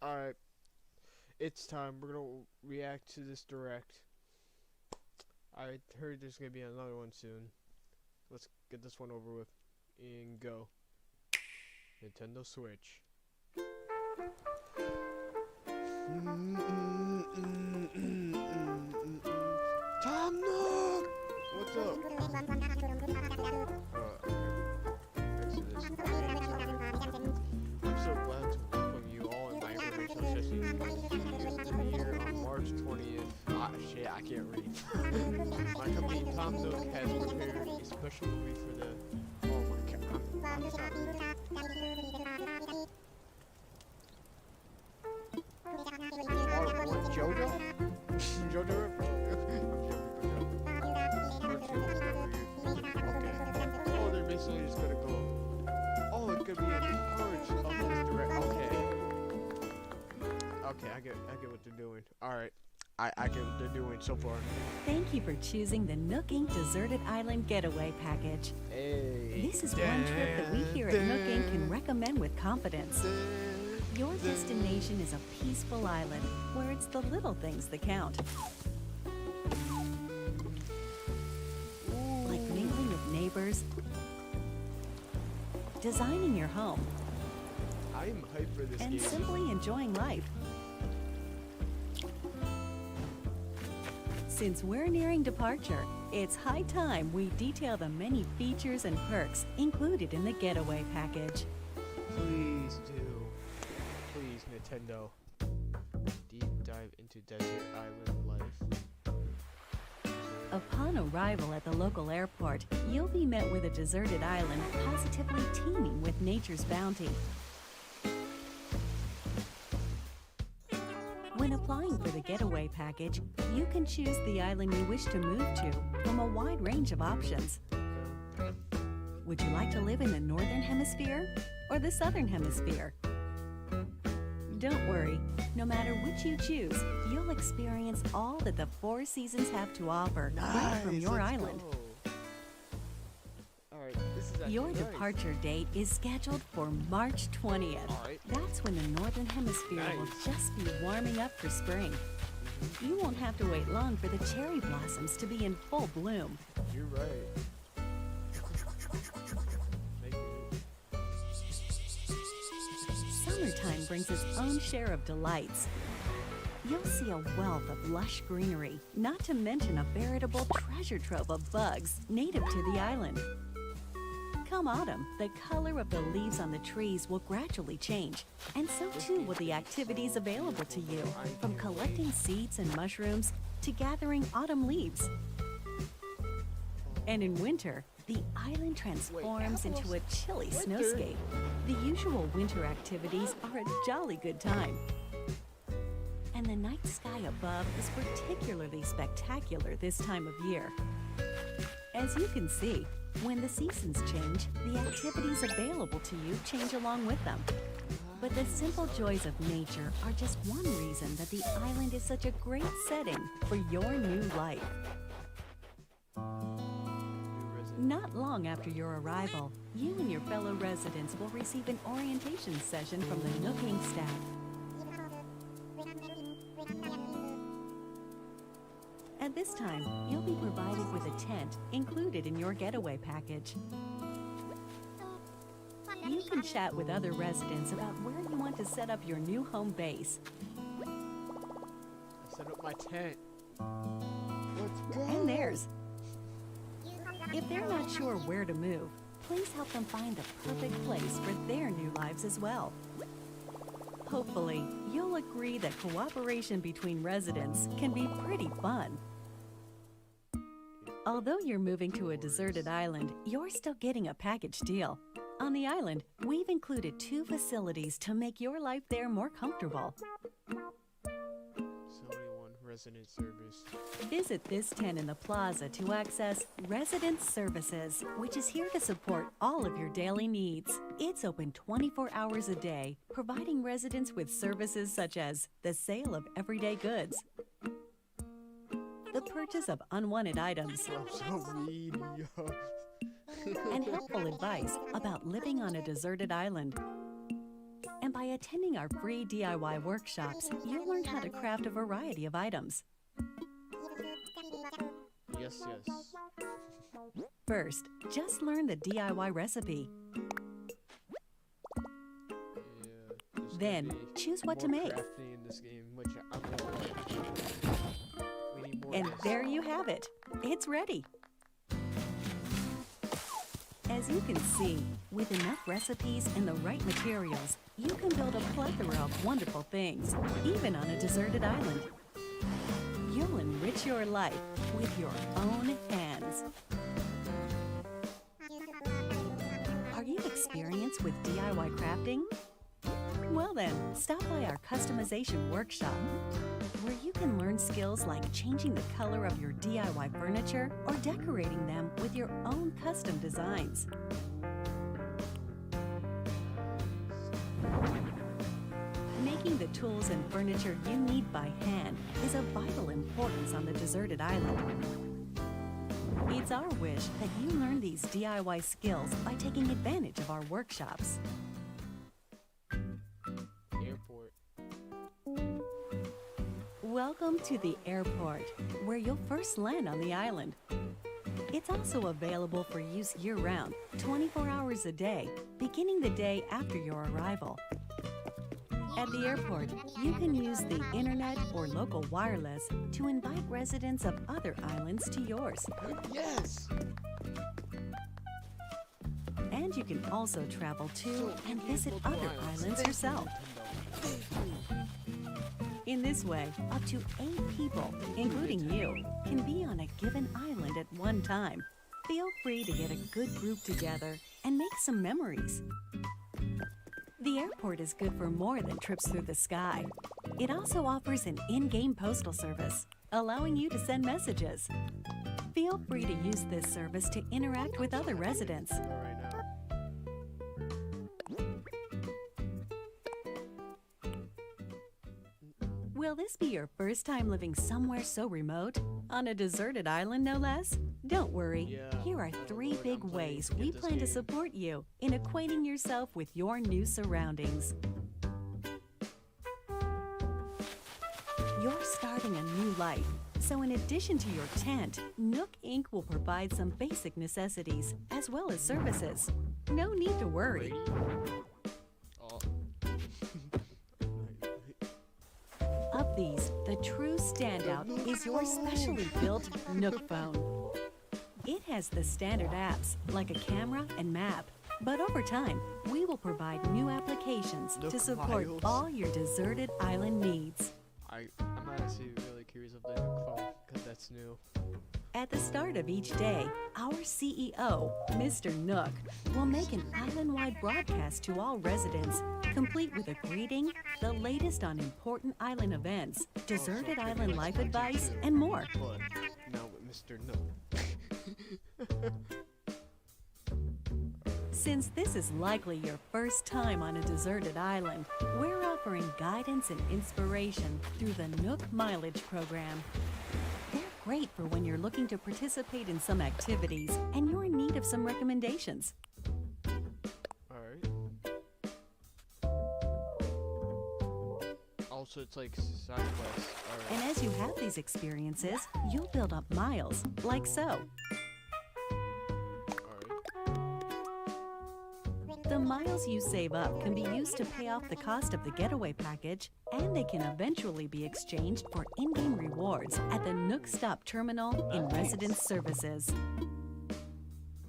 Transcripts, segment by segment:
Alright, it's time. We're gonna react to this direct. I heard there's gonna be another one soon. Let's get this one over with and go. Nintendo Switch. Tom Nook! What's up? I'm so glad to welcome you all in my informational session here on March 20th. Ah, shit, I can't read. My company Tom Nook has prepared a special movie for the... Oh my god, I'm sorry. What, Jojo? Jojo? Oh, they're basically just gonna go. Oh, it's gonna be a part of this direct. Okay. Okay, I get what they're doing. Alright. I get what they're doing so far. Thank you for choosing the Nook Inc. Deserted Island Getaway Package. Hey. This is one trip that we here at Nook Inc. can recommend with confidence. Your destination is a peaceful island where it's the little things that count. Like mingling with neighbors, designing your home, I'm hyped for this and game. simply enjoying life. Since we're nearing departure, it's high time we detail the many features and perks included in the Getaway Package. Please do. Please, Nintendo. Deep dive into desert island life. Upon arrival at the local airport, you'll be met with a deserted island positively teeming with nature's bounty. When applying for the Getaway Package, you can choose the island you wish to move to from a wide range of options. Would you like to live in the Northern Hemisphere or the Southern Hemisphere? Don't worry, no matter which you choose, you'll experience all that the four seasons have to offer right from your island. Alright, this is actually Your nice. departure date is scheduled for March 20th. Alright. That's when the Northern Hemisphere will Nice. just be warming up for spring. You won't have to wait long for the cherry blossoms to be in full bloom. You're right. Make it. Summertime brings its own share of delights. You'll see a wealth of lush greenery, not to mention a veritable treasure trove of bugs native to the island. Come autumn, the color of the leaves on the trees will gradually change, and so too will the activities available to you, from collecting seeds and mushrooms to gathering autumn leaves. And in winter, the island transforms into a chilly snowscape. The usual winter activities are a jolly good time. And the night sky above is particularly spectacular this time of year. As you can see, when the seasons change, the activities available to you change along with them. But the simple joys of nature are just one reason that the island is such a great setting for your new life. Not long after your arrival, you and your fellow residents will receive an orientation session from the Nook Inc. staff. At this time, you'll be provided with a tent included in your getaway package. You can chat with other residents about where you want to set up your new home base. I set up my tent. Let's go. And theirs. If they're not sure where to move, please help them find the perfect place for their new lives as well. Hopefully, you'll agree that cooperation between residents can be pretty fun. Although you're moving to a deserted island, you're still getting a package deal. On the island, we've included 2 facilities to make your life there more comfortable. 71 resident service. Visit this tent in the plaza to access Resident Services, which is here to support all of your daily needs. It's open 24 hours a day, providing residents with services such as the sale of everyday goods, the purchase of unwanted items, I'm so needy. and helpful advice about living on a deserted island. And by attending our free DIY workshops, you'll learn how to craft a variety of items. Yes. First, just learn the DIY recipe. Yeah. there's gonna Then, be choose what to more make. crafting in this game, which I'm gonna We need more And of this. there you have it. It's ready. As you can see, with enough recipes and the right materials, you can build a plethora of wonderful things, even on a deserted island. You'll enrich your life with your own hands. Are you experienced with DIY crafting? Well then, stop by our customization workshop, where you can learn skills like changing the color of your DIY furniture or decorating them with your own custom designs. Making the tools and furniture you need by hand is of vital importance on the deserted island. It's our wish that you learn these DIY skills by taking advantage of our workshops. Airport. Welcome to the airport, where you'll first land on the island. It's also available for use year-round, 24 hours a day, beginning the day after your arrival. At the airport, you can use the internet or local wireless to invite residents of other islands to yours. Yes. And you can also travel to and visit other islands yourself. In this way, up to 8 people, including you, can be on a given island at one time. Feel free to get a good group together and make some memories. The airport is good for more than trips through the sky. It also offers an in-game postal service, allowing you to send messages. Feel free to use this service to interact with other residents. Right now. Will this be your first time living somewhere so remote? On a deserted island, no less? Don't worry. Yeah. Here are Oh, 3 Lord, big I'm planning ways to get we this plan to game. support you in acquainting yourself with your new surroundings. You're starting a new life, so in addition to your tent, Nook Inc. will provide some basic necessities as well as services. No need to worry. Oh. Of these, the true standout is your specially built Nook phone. It has the standard apps like a camera and map, but over time, we will provide new applications to Nook support Miles. all your deserted island needs. I'm actually really curious of the Nook phone because that's new. At the start of each day, our CEO, Mr. Nook, will make an island-wide broadcast to all residents, complete with a greeting, the latest on important island events, deserted island life advice, and more. But now with Mr. Nook. Since this is likely your first time on a deserted island, we're offering guidance and inspiration through the Nook Mileage program. They're great for when you're looking to participate in some activities and you're in need of some recommendations. Alright. Also, it's like side quests. And Alright. as you have these experiences, you'll build up miles, like so. The miles you save up can be used to pay off the cost of the getaway package, and they can eventually be exchanged for in-game rewards at the Nook Stop Terminal in Residence Services.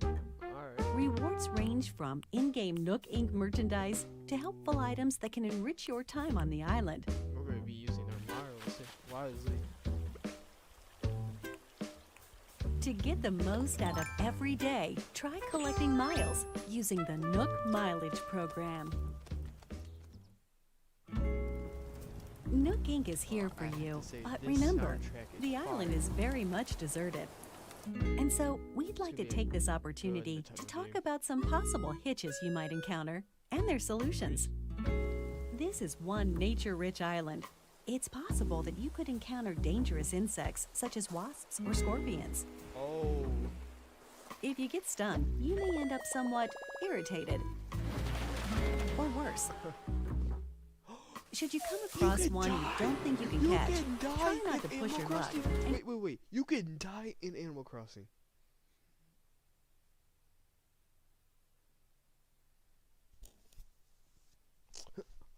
Alright. Rewards range from in-game Nook Inc. merchandise to helpful items that can enrich your time on the island. We're going to be using our miles wisely. To get the most out of every day, try collecting miles using the Nook Mileage program. Nook Inc. is here for I have you, to say, but this remember, soundtrack is the island fire. is very much deserted. And so, we'd like to gonna be take this good opportunity type to of talk game. about some possible hitches you might encounter and their solutions. This is one nature-rich island. It's possible that you could encounter dangerous insects such as wasps or scorpions. Oh. If you get stung, you may end up somewhat irritated. Or worse. Should you come across can one you die. don't think you can You catch, can die try not to in push Animal your luck. Crossing. And Wait. You can die in Animal Crossing.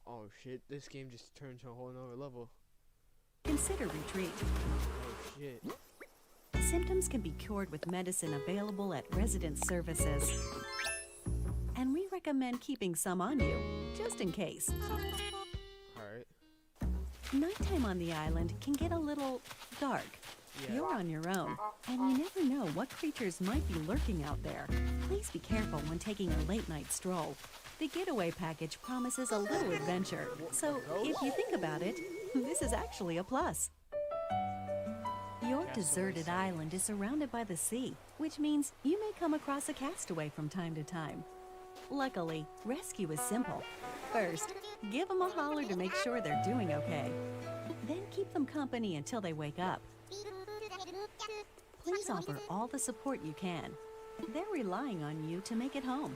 Oh shit, this game just turned to a whole nother level. consider retreat. Oh shit. Symptoms can be cured with medicine available at resident services. And we recommend keeping some on you, just in case. Alright. Nighttime on the island can get a little dark. Yeah. You're on your own, and you never know what creatures might be lurking out there. Please be careful when taking a late-night stroll. The getaway package promises a little adventure, so if you think about it, this is actually a plus. Your deserted island is surrounded by the sea, which means you may come across a castaway from time to time. Luckily, rescue is simple. First, give them a holler to make sure they're doing okay. Then keep them company until they wake up. Please offer all the support you can. They're relying on you to make it home.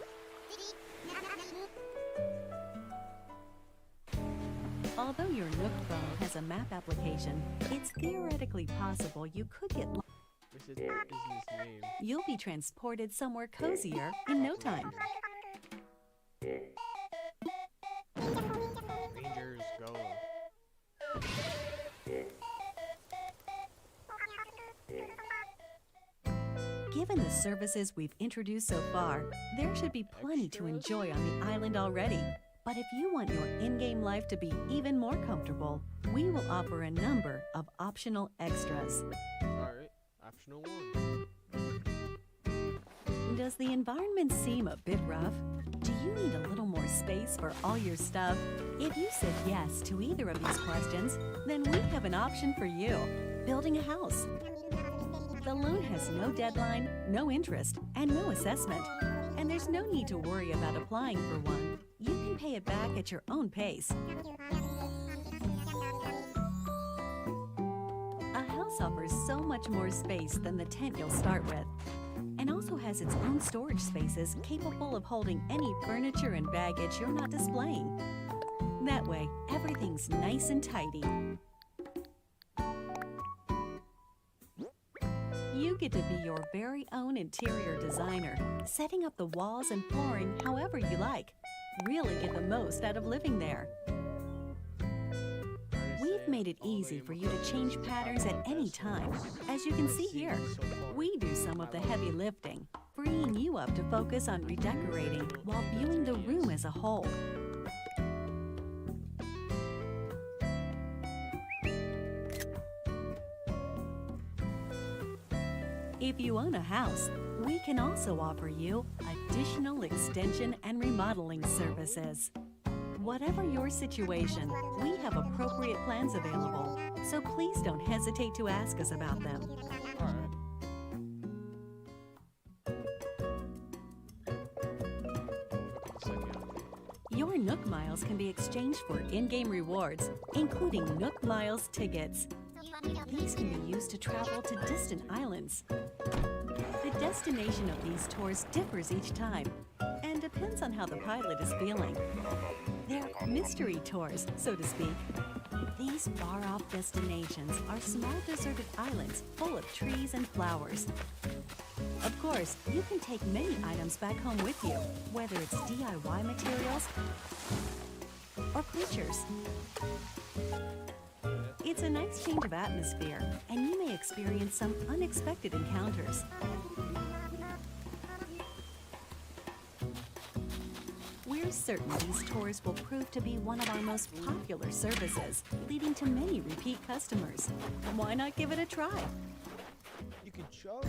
Although your Nook phone has a map application, it's theoretically possible you could get lost. This is his name. You'll be transported somewhere cozier in no time. Rangers go. Given the services we've introduced so far, there should be plenty to enjoy on the island already. But if you want your in-game life to be even more comfortable, we will offer a number of optional extras. Alright. Optional 1. Does the environment seem a bit rough? Do you need a little more space for all your stuff? If you said yes to either of these questions, then we have an option for you: building a house. The loan has no deadline, no interest, and no assessment. And there's no need to worry about applying for one. You can pay it back at your own pace. A house offers so much more space than the tent you'll start with, and also has its own storage spaces capable of holding any furniture and baggage you're not displaying. That way, everything's nice and tidy. You get to be your very own interior designer, setting up the walls and flooring however you like. Really get the most out of living there. We've made it easy for you to change patterns at any time. As you can see here, we do some of the heavy lifting, freeing you up to focus on redecorating while viewing the room as a whole. If you own a house, we can also offer you additional extension and remodeling services. Whatever your situation, we have appropriate plans available, so please don't hesitate to ask us about them. Alright. Your Nook Miles can be exchanged for in-game rewards, including Nook Miles tickets. These can be used to travel to distant islands. The destination of these tours differs each time and depends on how the pilot is feeling. They're mystery tours, so to speak. These far-off destinations are small deserted islands full of trees and flowers. Of course, you can take many items back home with you, whether it's DIY materials or creatures. It's a nice change of atmosphere, and you may experience some unexpected encounters. We're certain these tours will prove to be one of our most popular services, leading to many repeat customers. Why not give it a try? You can chug.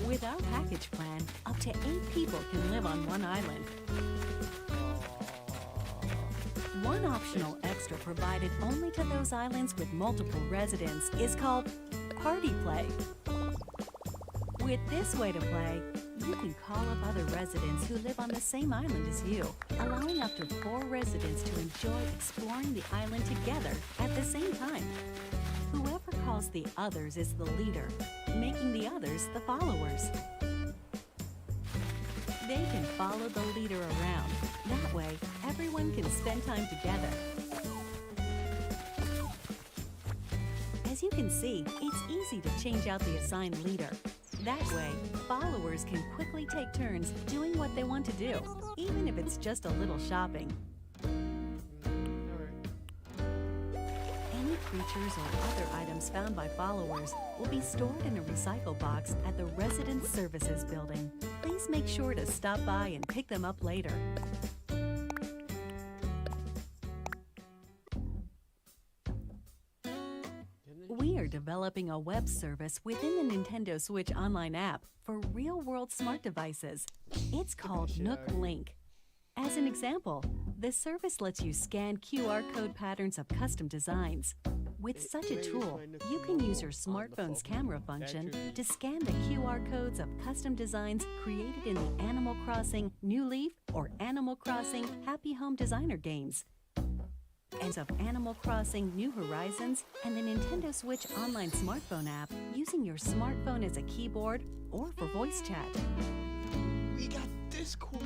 With our package plan, up to 8 people can live on one island. One optional extra provided only to those islands with multiple residents is called Party Play. With this way to play, you can call up other residents who live on the same island as you, allowing up to 4 residents to enjoy exploring the island together at the same time. Whoever calls the others is the leader, making the others the followers. They can follow the leader around. That way, everyone can spend time together. As you can see, it's easy to change out the assigned leader. That way, followers can quickly take turns doing what they want to do, even if it's just a little shopping. Any creatures or other items found by followers will be stored in a recycle box at the Resident Services building. Please make sure to stop by and pick them up later. We are developing a web service within the Nintendo Switch Online app for real-world smart devices. It's called Nook Link. As an example, the service lets you scan QR code patterns of custom designs. With such a tool, you can use your smartphone's camera function to scan the QR codes of custom designs created in the Animal Crossing New Leaf or Animal Crossing Happy Home Designer games, and of Animal Crossing New Horizons and the Nintendo Switch Online smartphone app using your smartphone as a keyboard or for voice chat. We got Discord.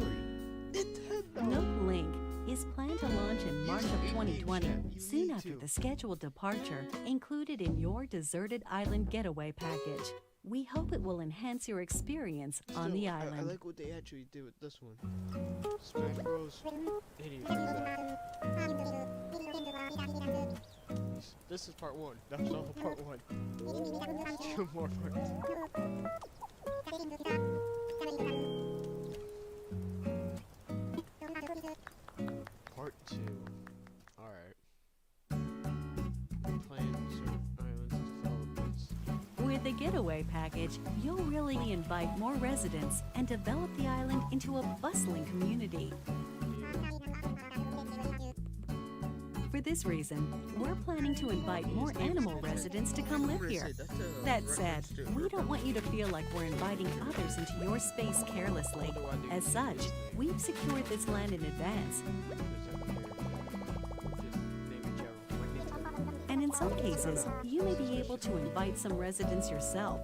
Nintendo. Nook Link is planned to launch in March of 2020, soon after the scheduled departure included in your deserted island getaway package. We hope it will enhance your experience on the island. I like what they actually did with this one. Smash Bros. They didn't use that. This is part one. That was all part one. 2 more parts. Part 2. Alright. Plan certain islands developments. With the getaway package, you'll really invite more residents and develop the island into a bustling community. For this reason, we're planning to invite more animal residents to come live here. That said, we don't want you to feel like we're inviting others into your space carelessly. As such, we've secured this land in advance. And in some cases, you may be able to invite some residents yourself.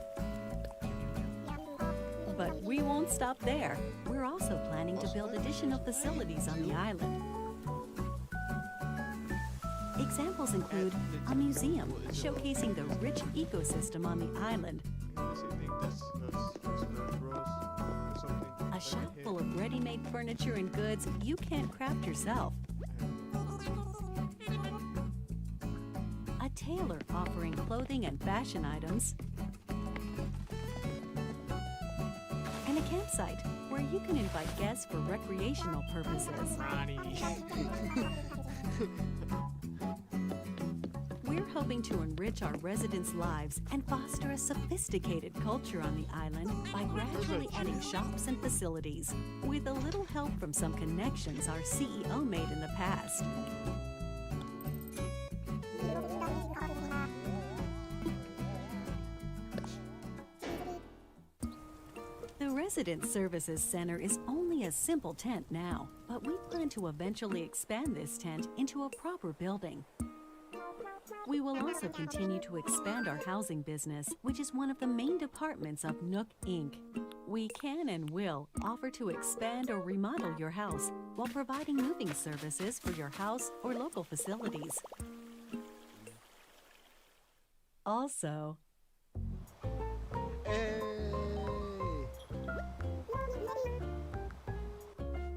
But we won't stop there. We're also planning to build additional facilities on the island. Examples include a museum showcasing the rich ecosystem on the island, a shop full of ready-made furniture and goods you can't craft yourself, a tailor offering clothing and fashion items, and a campsite where you can invite guests for recreational purposes. We're hoping to enrich our residents' lives and foster a sophisticated culture on the island by gradually adding shops and facilities, with a little help from some connections our CEO made in the past. The Resident Services Center is only a simple tent now, but we plan to eventually expand this tent into a proper building. We will also continue to expand our housing business, which is one of the main departments of Nook Inc. We can and will offer to expand or remodel your house while providing moving services for your house or local facilities. Also,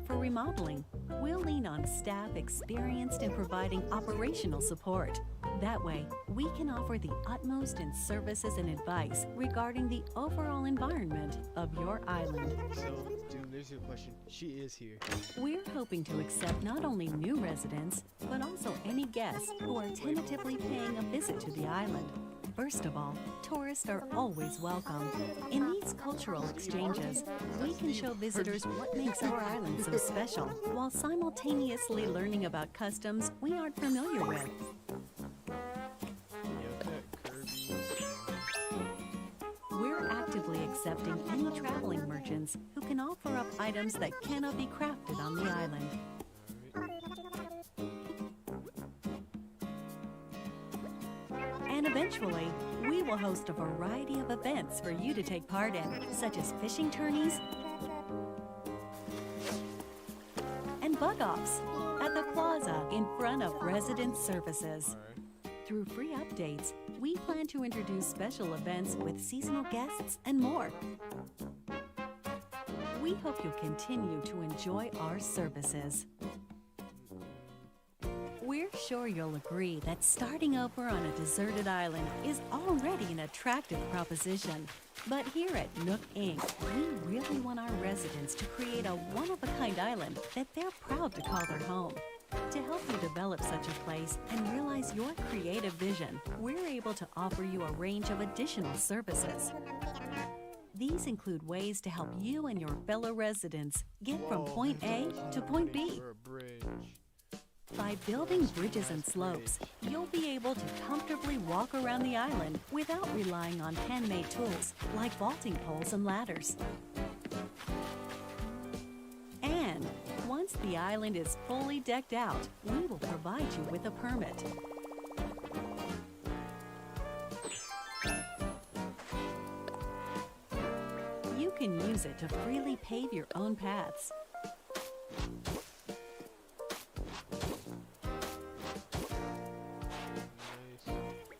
for remodeling, we'll lean on staff experienced in providing operational support. That way, we can offer the utmost in services and advice regarding the overall environment of your island. So, dude, there's your question. She is here. We're hoping to accept not only new residents, but also any guests who are tentatively paying a visit to the island. First of all, tourists are always welcome. In these cultural exchanges, we can show visitors what makes our island so special, while simultaneously learning about customs we aren't familiar with. We're actively accepting any traveling merchants who can offer up items that cannot be crafted on the island. And eventually, we will host a variety of events for you to take part in, such as fishing tourneys, Bug-Offs at the plaza in front of Resident Services. Alright. Through free updates, we plan to introduce special events with seasonal guests and more. We hope you'll continue to enjoy our services. We're sure you'll agree that starting over on a deserted island is already an attractive proposition. But here at Nook Inc., we really want our residents to create a one-of-a-kind island that they're proud to call their home. To help you develop such a place and realize your creative vision, we're able to offer you a range of additional services. These include ways to help you and your fellow residents get from point A to point B. For a bridge. By building bridges and slopes, you'll be able to comfortably walk around the island without relying on handmade tools like vaulting poles and ladders. And once the island is fully decked out, we will provide you with a permit. You can use it to freely pave your own paths.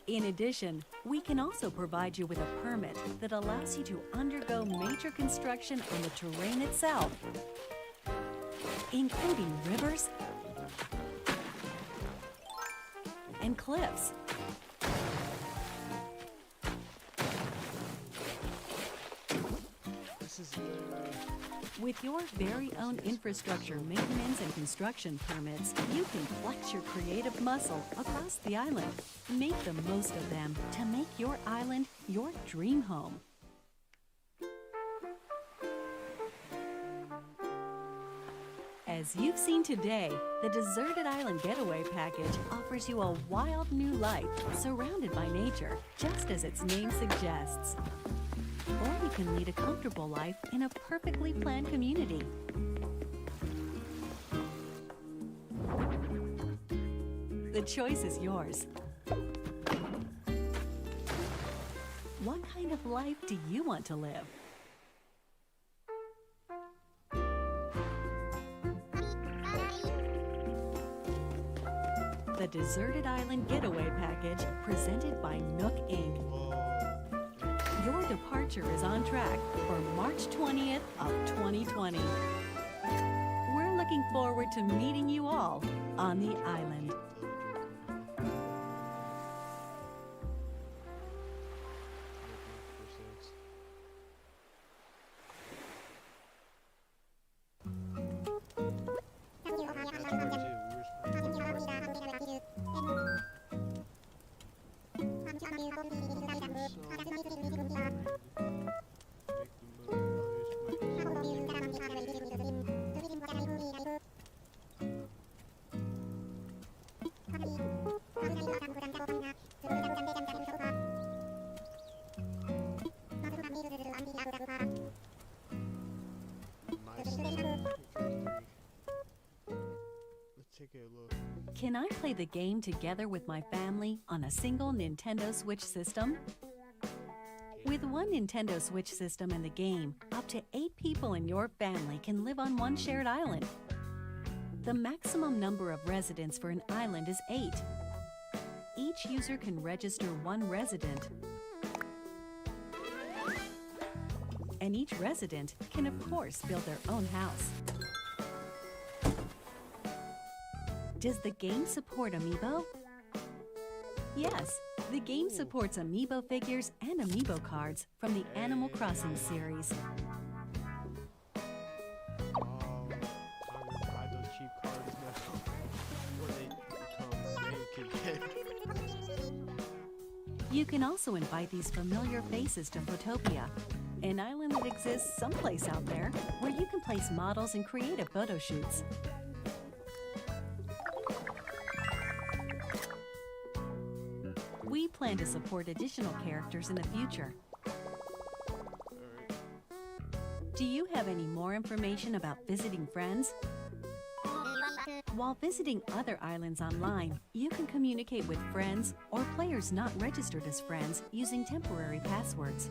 In addition, we can also provide you with a permit that allows you to undergo major construction on the terrain itself, including rivers and cliffs. This is With your very own infrastructure maintenance and construction permits, you can flex your creative muscle across the island. Make the most of them to make your island your dream home. As you've seen today, the Deserted Island Getaway Package offers you a wild new life surrounded by nature, just as its name suggests. Or you can lead a comfortable life in a perfectly planned community. The choice is yours. What kind of life do you want to live? The Deserted Island Getaway Package, presented by Nook Inc. Your departure is on track for March 20th of 2020. We're looking forward to meeting you all on the island. Can I play the game together with my family on a single Nintendo Switch system? With one Nintendo Switch system and the game, up to 8 people in your family can live on one shared island. The maximum number of residents for an island is 8. Each user can register one resident. And each resident can, of course, build their own house. Does the game support Amiibo? Yes, the game supports Amiibo figures and Amiibo cards from the Animal Crossing series. I'm gonna buy those cheap cards now. Before they become bank again. You can also invite these familiar faces to Photopia, an island that exists someplace out there where you can place models and creative photo shoots. We plan to support additional characters in the future. Alright. Do you have any more information about visiting friends? While visiting other islands online, you can communicate with friends or players not registered as friends using temporary passwords.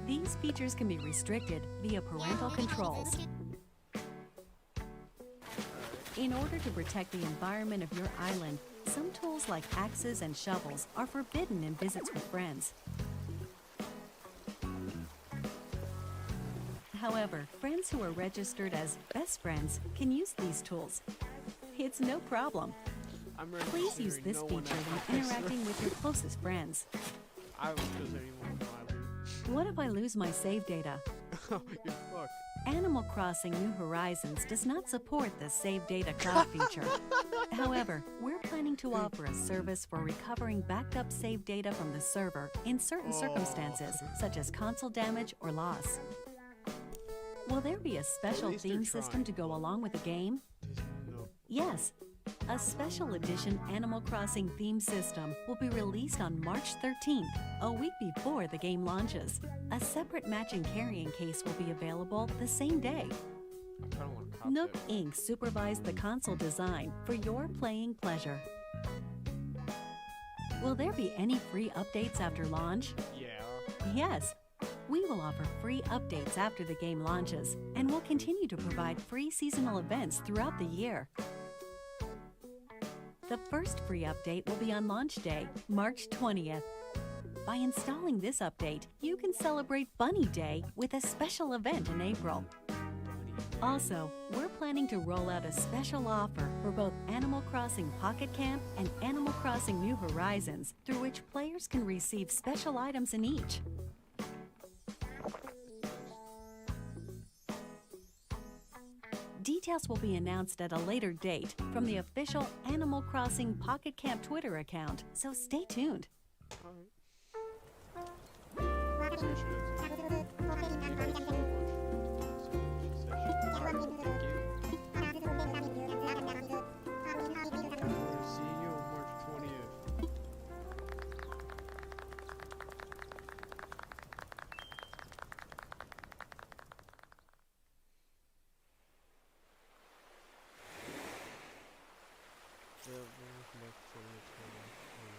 These features can be restricted via parental controls. In order to protect the environment of your island, some tools like axes and shovels are forbidden in visits with friends. However, friends who are registered as best friends can use these tools. It's no problem. I'm Please use registering this no one feature as when my best interacting with your closest friends. I don't choose anyone from my What if I lose my save data? You're fucked. Animal Crossing New Horizons does not support the Save Data Cloud feature. However, we're planning to offer a service for recovering backed up save data from the server in certain circumstances, such as console damage or loss. Will there be a special least they're theme system to go along with the game? No. Yes. A special edition Animal Crossing theme system will be released on March 13th, a week before the game launches. A separate matching carrying case will be available the same day. I kind of want to cop Nook that. Inc. supervised the console design for your playing pleasure. Will there be any free updates after launch? Yeah. Yes. We will offer free updates after the game launches, and will continue to provide free seasonal events throughout the year. The first free update will be on launch day, March 20th. By installing this update, you can celebrate Bunny Day with a special event in April. Also, we're planning to roll out a special offer for both Animal Crossing Pocket Camp and Animal Crossing New Horizons, through which players can receive special items in each. Details will be announced at a later date from the official Animal Crossing Pocket Camp Twitter account, so stay tuned. See you on March 20th. The March 20th.